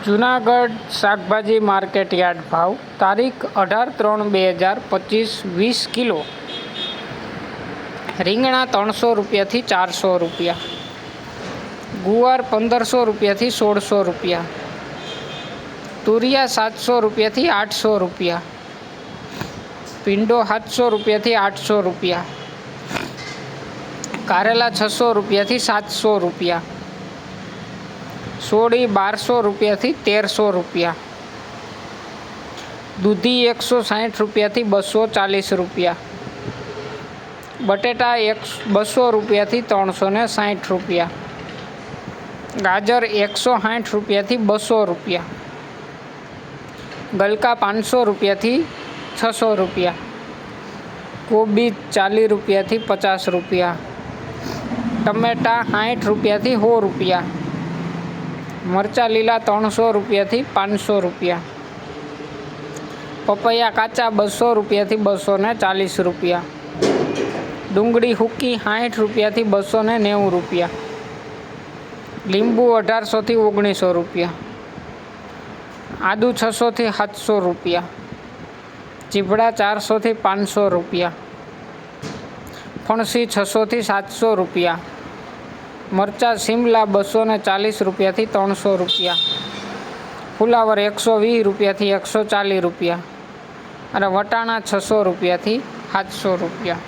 જૂનાગઢ શાકભાજી market yard ભાવ તારીખ 18/3/2025 20 કિલો રીંગણા 300 રૂપિયાથી 400 રૂપિયા, ગુવાર 1500 રૂપિયાથી 1600 રૂપિયા, તુરિયા 700 રૂપિયાથી 800 રૂપિયા, ભીંડો 700 રૂપિયાથી 800 રૂપિયા, કારેલા 600 રૂપિયાથી 700 રૂપિયા, સોડી 1200 રૂપિયાથી 1300 રૂપિયા, દૂધી 160 રૂપિયાથી 240 રૂપિયા, બટેટા 200 રૂપિયાથી 360 રૂપિયા, ગાજર 160 રૂપિયાથી 200 રૂપિયા, ગલકા 500 રૂપિયાથી 600 રૂપિયા, કોબી 40 રૂપિયાથી 50 રૂપિયા, ટમેટા 60 રૂપિયાથી 100 રૂપિયા, મરચાં લીલા 300 રૂપિયાથી 500 રૂપિયા, પપૈયા કાચા 200 રૂપિયાથી 240 રૂપિયા, ડુંગળી હુક્કી 60 રૂપિયાથી 290 રૂપિયા, લીંબુ 1800થી 1900 રૂપિયા, આદુ 600થી 700 રૂપિયા, ચીભડા 400થી 500 રૂપિયા, ફણસી 600થી 700 રૂપિયા, મરચાં શિમલા 240 રૂપિયાથી 300 રૂપિયા, ફુલાવર 120 રૂપિયાથી 140 રૂપિયા અને વટાણા 600 રૂપિયાથી 700 રૂપિયા.